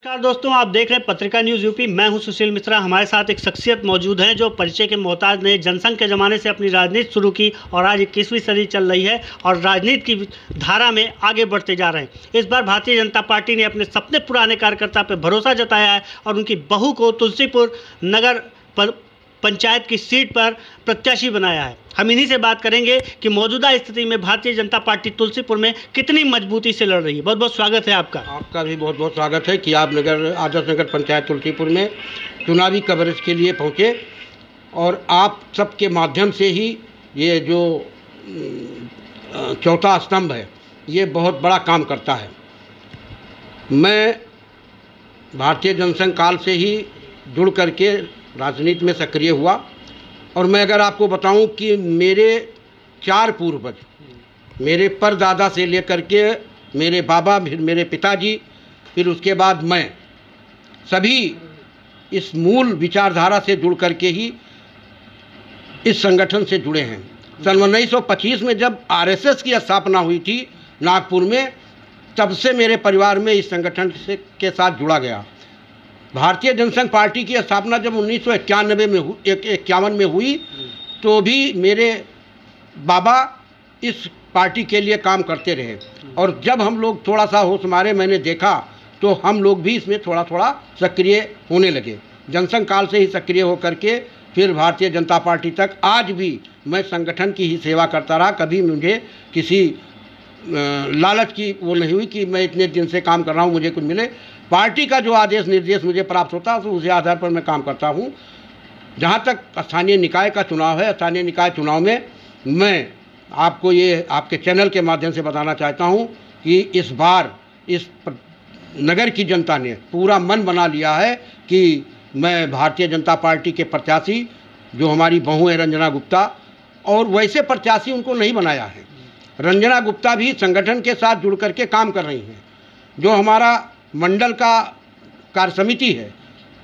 नमस्कार दोस्तों, आप देख रहे हैं पत्रिका न्यूज़ यूपी। मैं हूं सुशील मिश्रा। हमारे साथ एक शख्सियत मौजूद है जो परिचय के मोहताज ने जनसंघ के ज़माने से अपनी राजनीति शुरू की और आज 21वीं सदी चल रही है और राजनीति की धारा में आगे बढ़ते जा रहे हैं। इस बार भारतीय जनता पार्टी ने अपने सपने पुराने कार्यकर्ता पर भरोसा जताया है और उनकी बहू को तुलसीपुर नगर पंचायत की सीट पर प्रत्याशी बनाया है। हम इन्हीं से बात करेंगे कि मौजूदा स्थिति में भारतीय जनता पार्टी तुलसीपुर में कितनी मजबूती से लड़ रही है। बहुत बहुत स्वागत है आपका। आपका भी बहुत बहुत स्वागत है कि आप आदर्श नगर पंचायत तुलसीपुर में चुनावी कवरेज के लिए पहुंचे और आप सबके माध्यम से ही ये जो चौथा स्तंभ है ये बहुत बड़ा काम करता है। मैं भारतीय जनसंघ काल से ही जुड़ करके राजनीति में सक्रिय हुआ और मैं अगर आपको बताऊं कि मेरे 4 पूर्वज, मेरे परदादा से लेकर के मेरे बाबा, फिर मेरे पिताजी, फिर उसके बाद मैं, सभी इस मूल विचारधारा से जुड़ करके ही इस संगठन से जुड़े हैं। सन 1925 में जब आरएसएस की स्थापना हुई थी नागपुर में, तब से मेरे परिवार में इस संगठन के साथ जुड़ा गया। भारतीय जनसंघ पार्टी की स्थापना जब 1991 में हुई तो भी मेरे बाबा इस पार्टी के लिए काम करते रहे और जब हम लोग थोड़ा सा होश मारे, मैंने देखा तो हम लोग भी इसमें थोड़ा थोड़ा सक्रिय होने लगे। जनसंघ काल से ही सक्रिय होकर के फिर भारतीय जनता पार्टी तक आज भी मैं संगठन की ही सेवा करता रहा। कभी मुझे किसी लालच की वो नहीं हुई कि मैं इतने दिन से काम कर रहा हूँ, मुझे कुछ मिले। पार्टी का जो आदेश निर्देश मुझे प्राप्त होता है तो उसी आधार पर मैं काम करता हूँ। जहाँ तक स्थानीय निकाय का चुनाव है, स्थानीय निकाय चुनाव में मैं आपको ये आपके चैनल के माध्यम से बताना चाहता हूँ कि इस बार इस नगर की जनता ने पूरा मन बना लिया है कि मैं भारतीय जनता पार्टी के प्रत्याशी, जो हमारी बहू है रंजना गुप्ता, और वैसे प्रत्याशी उनको नहीं बनाया है। रंजना गुप्ता भी संगठन के साथ जुड़ करके काम कर रही हैं। जो हमारा मंडल का कार्य समिति है,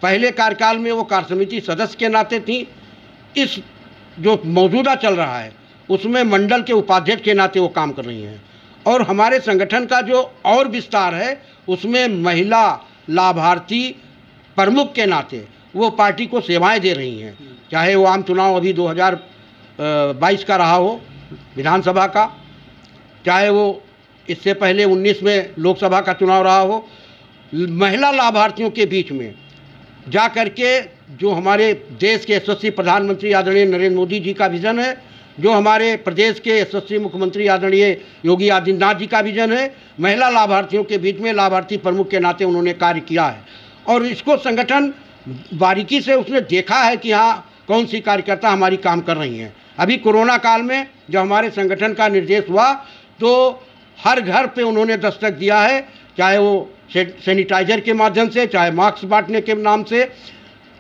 पहले कार्यकाल में वो कार्य समिति सदस्य के नाते थी। इस जो मौजूदा चल रहा है उसमें मंडल के उपाध्यक्ष के नाते वो काम कर रही हैं और हमारे संगठन का जो और विस्तार है उसमें महिला लाभार्थी प्रमुख के नाते वो पार्टी को सेवाएं दे रही हैं। चाहे वो आम चुनाव अभी 2022 का रहा हो विधानसभा का, चाहे वो इससे पहले 19 में लोकसभा का चुनाव रहा हो, महिला लाभार्थियों के बीच में जा कर के जो हमारे देश के यशस्वी प्रधानमंत्री आदरणीय नरेंद्र मोदी जी का विज़न है, जो हमारे प्रदेश के यशस्वी मुख्यमंत्री आदरणीय योगी आदित्यनाथ जी का विज़न है, महिला लाभार्थियों के बीच में लाभार्थी प्रमुख के नाते उन्होंने कार्य किया है और इसको संगठन बारीकी से उसने देखा है कि हाँ कौन सी कार्यकर्ता हमारी काम कर रही हैं। अभी कोरोना काल में जब हमारे संगठन का निर्देश हुआ तो हर घर पे उन्होंने दस्तक दिया है, चाहे वो सैनिटाइजर के माध्यम से, चाहे मास्क बांटने के नाम से,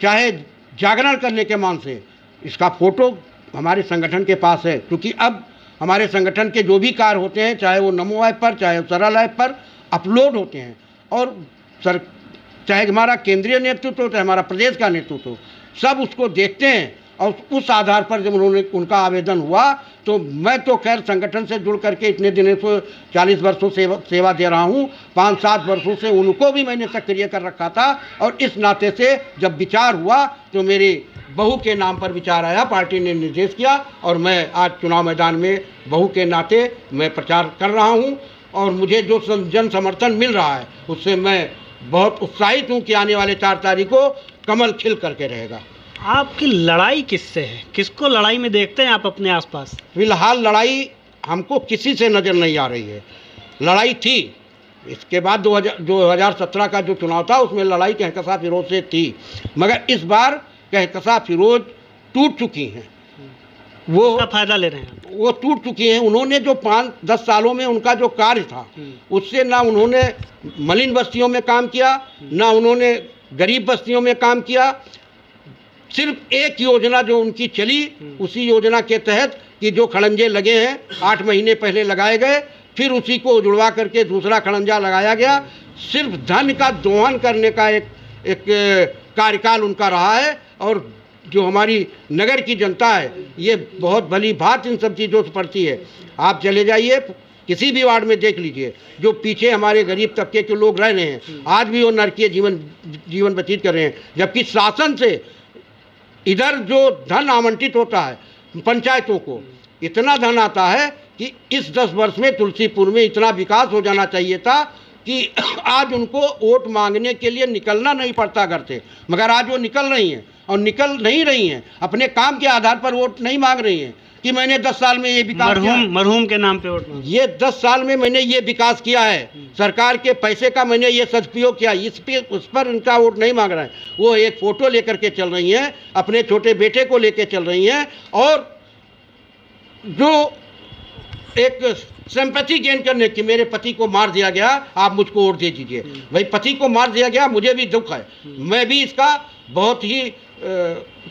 चाहे जागरण करने के मान से। इसका फ़ोटो हमारे संगठन के पास है क्योंकि अब हमारे संगठन के जो भी कार्य होते हैं, चाहे वो नमो ऐप पर, चाहे सरल ऐप पर अपलोड होते हैं और चाहे हमारा केंद्रीय नेतृत्व हो, चाहे हमारा प्रदेश का नेतृत्व हो, सब उसको देखते हैं और उस आधार पर जब उनका आवेदन हुआ तो मैं तो खैर संगठन से जुड़ करके इतने दिनों से 40 वर्षों से सेवा दे रहा हूँ। 5-7 वर्षों से उनको भी मैंने सक्रिय कर रखा था और इस नाते से जब विचार हुआ तो मेरी बहू के नाम पर विचार आया, पार्टी ने निर्देश किया और मैं आज चुनाव मैदान में बहू के नाते मैं प्रचार कर रहा हूँ और मुझे जो जन समर्थन मिल रहा है उससे मैं बहुत उत्साहित हूँ कि आने वाले 4 तारीख को कमल खिल करके रहेगा। आपकी लड़ाई किससे है? किसको लड़ाई में देखते हैं आप अपने आसपास? फिलहाल लड़ाई हमको किसी से नज़र नहीं आ रही है। लड़ाई थी इसके बाद 2017 का जो चुनाव था उसमें लड़ाई कहकशा फिरोज से थी, मगर इस बार कहकशा फिरोज टूट चुकी हैं। वो फ़ायदा ले रहे हैं, वो टूट चुकी हैं। उन्होंने जो 5-10 सालों में उनका जो कार्य था उससे ना उन्होंने मलिन बस्तियों में काम किया, ना उन्होंने गरीब बस्तियों में काम किया। सिर्फ एक योजना जो उनकी चली, उसी योजना के तहत कि जो खड़ंजे लगे हैं 8 महीने पहले लगाए गए, फिर उसी को जुड़वा करके दूसरा खड़ंजा लगाया गया। सिर्फ धन का दोहन करने का एक कार्यकाल उनका रहा है और जो हमारी नगर की जनता है ये बहुत भली भांति इन सब चीज़ों से पड़ती है। आप चले जाइए किसी भी वार्ड में देख लीजिए, जो पीछे हमारे गरीब तबके के लोग रह रहे हैं, आज भी वो नरकीय जीवन व्यतीत कर रहे हैं। जबकि शासन से इधर जो धन आवंटित होता है पंचायतों को, इतना धन आता है कि इस 10 वर्ष में तुलसीपुर में इतना विकास हो जाना चाहिए था कि आज उनको वोट मांगने के लिए निकलना नहीं पड़ता घर से, मगर आज वो निकल रही हैं और निकल नहीं रही हैं, अपने काम के आधार पर वोट नहीं मांग रही हैं कि मैंने 10 साल में ये विकास किया, मरहूम के नाम पे वोट मांग, ये 10 साल में मैंने ये विकास किया है, सरकार के पैसे का मैंने ये सदुपयोग किया, उस पर इनका वोट नहीं मांग रहा है। वो एक फ़ोटो लेकर के चल रही हैं, अपने छोटे बेटे को लेकर चल रही हैं, और जो एक सिंपैथी गेन करने की, मेरे पति को मार दिया गया, आप मुझको वोट दे दीजिए। भाई पति को मार दिया गया, मुझे भी दुख है, मैं भी इसका बहुत ही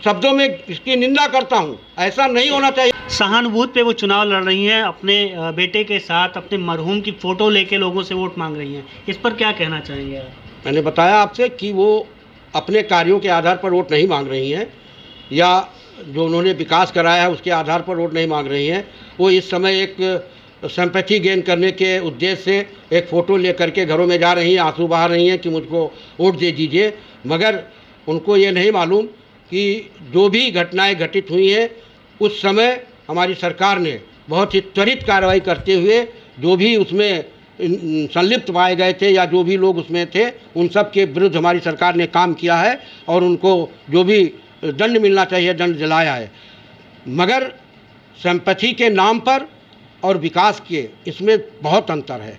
शब्दों में इसकी निंदा करता हूँ, ऐसा नहीं होना चाहिए। सहानुभूति पे वो चुनाव लड़ रही हैं, अपने बेटे के साथ अपने मरहूम की फ़ोटो लेके लोगों से वोट मांग रही हैं, इस पर क्या कहना चाहेंगे आप? मैंने बताया आपसे कि वो अपने कार्यों के आधार पर वोट नहीं मांग रही हैं, या जो उन्होंने विकास कराया है उसके आधार पर वोट नहीं मांग रही हैं। वो इस समय एक सिंपैथी गेन करने के उद्देश्य से एक फ़ोटो लेकर के घरों में जा रही हैं, आंसू बहा रही हैं कि मुझको वोट दे दीजिए, मगर उनको ये नहीं मालूम कि जो भी घटनाएं घटित हुई हैं उस समय हमारी सरकार ने बहुत ही त्वरित कार्रवाई करते हुए जो भी उसमें संलिप्त पाए गए थे या जो भी लोग उसमें थे, उन सब के विरुद्ध हमारी सरकार ने काम किया है और उनको जो भी दंड मिलना चाहिए दंड दिलाया है। मगर सिंपैथी के नाम पर और विकास के, इसमें बहुत अंतर है।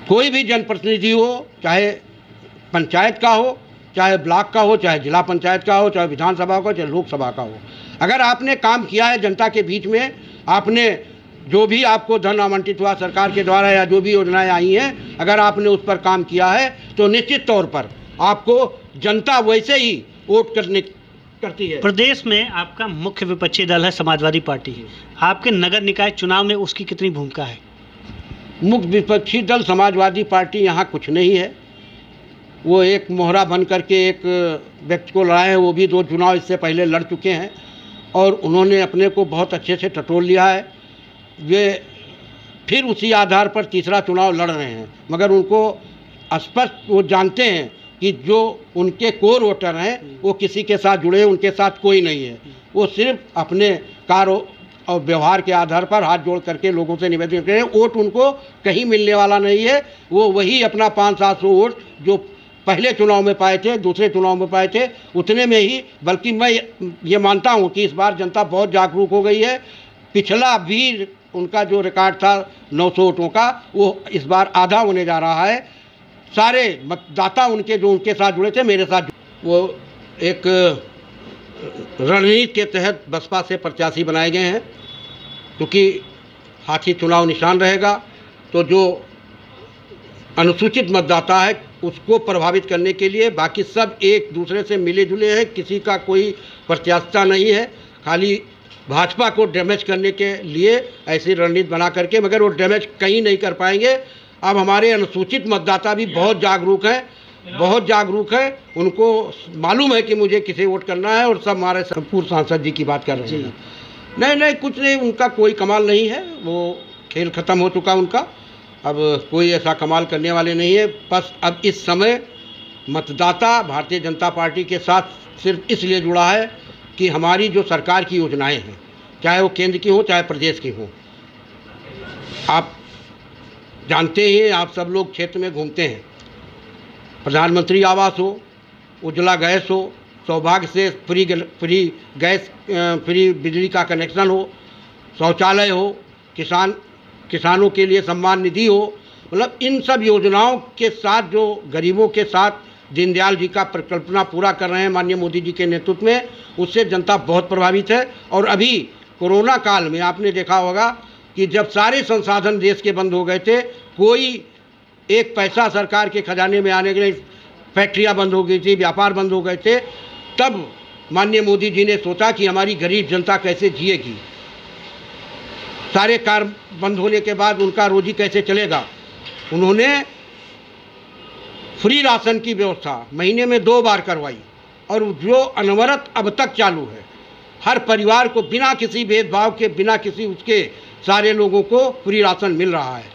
कोई भी जनप्रतिनिधि हो, चाहे पंचायत का हो, चाहे ब्लॉक का हो, चाहे जिला पंचायत का हो, चाहे विधानसभा का हो, चाहे लोकसभा का हो, अगर आपने काम किया है जनता के बीच में, आपने जो भी आपको धन आवंटित हुआ सरकार के द्वारा या जो भी योजनाएं आई हैं, अगर आपने उस पर काम किया है तो निश्चित तौर पर आपको जनता वैसे ही वोट करती है। प्रदेश में आपका मुख्य विपक्षी दल है समाजवादी पार्टी, आपके नगर निकाय चुनाव में उसकी कितनी भूमिका है? मुख्य विपक्षी दल समाजवादी पार्टी यहाँ कुछ नहीं है। वो एक मोहरा बन करके एक व्यक्ति को लड़ाए हैं, वो भी 2 चुनाव इससे पहले लड़ चुके हैं और उन्होंने अपने को बहुत अच्छे से टटोल लिया है। वे फिर उसी आधार पर तीसरा चुनाव लड़ रहे हैं, मगर उनको स्पष्ट वो जानते हैं कि जो उनके कोर वोटर हैं वो किसी के साथ जुड़े हैं, उनके साथ कोई नहीं है। वो सिर्फ अपने कार्य और व्यवहार के आधार पर हाथ जोड़ करके लोगों से निवेदन कर रहे हैं। वोट उनको कहीं मिलने वाला नहीं है। वो वही अपना 500-700 वोट जो पहले चुनाव में पाए थे, दूसरे चुनाव में पाए थे, उतने में ही, बल्कि मैं ये मानता हूँ कि इस बार जनता बहुत जागरूक हो गई है। पिछला भी उनका जो रिकॉर्ड था 900 वोटों का, वो इस बार आधा होने जा रहा है। सारे मतदाता उनके जो उनके साथ जुड़े थे, मेरे साथ, वो एक रणनीति के तहत बसपा से प्रत्याशी बनाए गए हैं, क्योंकि हाथी चुनाव निशान रहेगा तो जो अनुसूचित मतदाता है उसको प्रभावित करने के लिए बाकी सब एक दूसरे से मिले जुले हैं, किसी का कोई प्रत्याशिता नहीं है, खाली भाजपा को डैमेज करने के लिए ऐसी रणनीति बना करके, मगर वो डैमेज कहीं नहीं कर पाएंगे। अब हमारे अनुसूचित मतदाता भी बहुत जागरूक हैं, बहुत जागरूक है, उनको मालूम है कि मुझे किसे वोट करना है, और सब हमारे पूर्व सांसद जी की बात कर रहे हैं। नहीं कुछ नहीं, उनका कोई कमाल नहीं है, वो खेल ख़त्म हो चुका उनका, अब कोई ऐसा कमाल करने वाले नहीं है। बस अब इस समय मतदाता भारतीय जनता पार्टी के साथ सिर्फ इसलिए जुड़ा है कि हमारी जो सरकार की योजनाएं हैं, चाहे वो केंद्र की हो चाहे प्रदेश की हो, आप जानते ही, आप सब लोग क्षेत्र में घूमते हैं, प्रधानमंत्री आवास हो, उज्ज्वला गैस हो, सौभाग्य से फ्री गैस, फ्री बिजली का कनेक्शन हो, शौचालय हो, किसानों के लिए सम्मान निधि हो, मतलब इन सब योजनाओं के साथ जो गरीबों के साथ दीनदयाल जी का परिकल्पना पूरा कर रहे हैं माननीय मोदी जी के नेतृत्व में, उससे जनता बहुत प्रभावित है। और अभी कोरोना काल में आपने देखा होगा कि जब सारे संसाधन देश के बंद हो गए थे, कोई एक पैसा सरकार के खजाने में आने के लिए, फैक्ट्रियां बंद हो गई थी, व्यापार बंद हो गए थे, तब माननीय मोदी जी ने सोचा कि हमारी गरीब जनता कैसे जिएगी, सारे कार बंद होने के बाद उनका रोजी कैसे चलेगा। उन्होंने फ्री राशन की व्यवस्था महीने में 2 बार करवाई, और जो अनवरत अब तक चालू है, हर परिवार को बिना किसी भेदभाव के, बिना किसी उसके सारे लोगों को फ्री राशन मिल रहा है,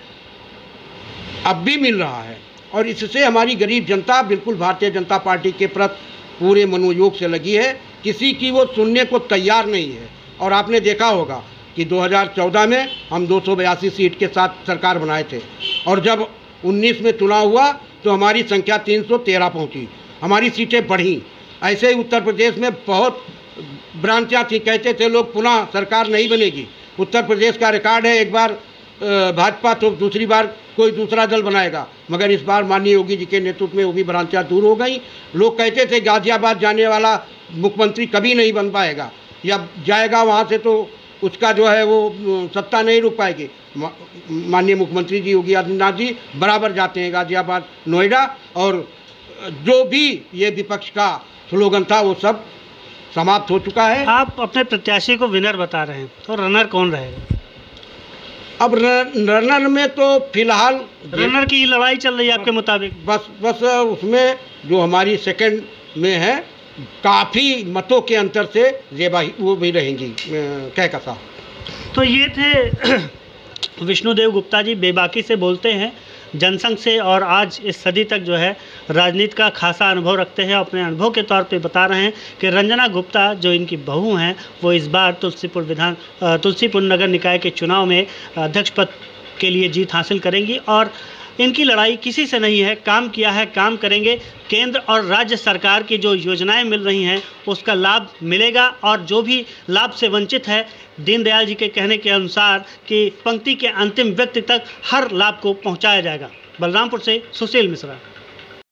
अब भी मिल रहा है। और इससे हमारी गरीब जनता बिल्कुल भारतीय जनता पार्टी के प्रति पूरे मनोयोग से लगी है, किसी की वो सुनने को तैयार नहीं है। और आपने देखा होगा कि 2014 में हम 282 सीट के साथ सरकार बनाए थे, और जब 19 में चुनाव हुआ तो हमारी संख्या 313 पहुंची, हमारी सीटें बढ़ीं। ऐसे ही उत्तर प्रदेश में बहुत भ्रांतियाँ थी, कहते थे लोग पुनः सरकार नहीं बनेगी। उत्तर प्रदेश का रिकॉर्ड है, एक बार भाजपा तो दूसरी बार कोई दूसरा दल बनाएगा, मगर इस बार माननीय योगी जी के नेतृत्व में वो भी भ्रांतियाँ दूर हो गई। लोग कहते थे गाजियाबाद जाने वाला मुख्यमंत्री कभी नहीं बन पाएगा, या जाएगा वहाँ से तो उसका जो है वो सत्ता नहीं रुक पाएगी। माननीय मुख्यमंत्री जी योगी आदित्यनाथ जी बराबर जाते हैं गाजियाबाद, नोएडा, और जो भी ये विपक्ष का स्लोगन था वो सब समाप्त हो चुका है। आप अपने प्रत्याशी को विनर बता रहे हैं, तो रनर कौन रहेगा? अब रनर में तो फिलहाल रनर की लड़ाई चल रही है आपके मुताबिक? बस उसमें जो हमारी सेकंड में है, काफ़ी मतों के अंतर से जेबा वो भी रहेंगी कहकसा। तो ये थे विष्णुदेव गुप्ता जी, बेबाकी से बोलते हैं, जनसंघ से, और आज इस सदी तक जो है राजनीति का खासा अनुभव रखते हैं। अपने अनुभव के तौर पे बता रहे हैं कि रंजना गुप्ता जो इनकी बहू हैं वो इस बार तुलसीपुर नगर निकाय के चुनाव में अध्यक्ष पद के लिए जीत हासिल करेंगी, और इनकी लड़ाई किसी से नहीं है, काम किया है, काम करेंगे। केंद्र और राज्य सरकार की जो योजनाएं मिल रही हैं उसका लाभ मिलेगा, और जो भी लाभ से वंचित है, दीनदयाल जी के कहने के अनुसार कि पंक्ति के अंतिम व्यक्ति तक हर लाभ को पहुंचाया जाएगा। बलरामपुर से सुशील मिश्रा।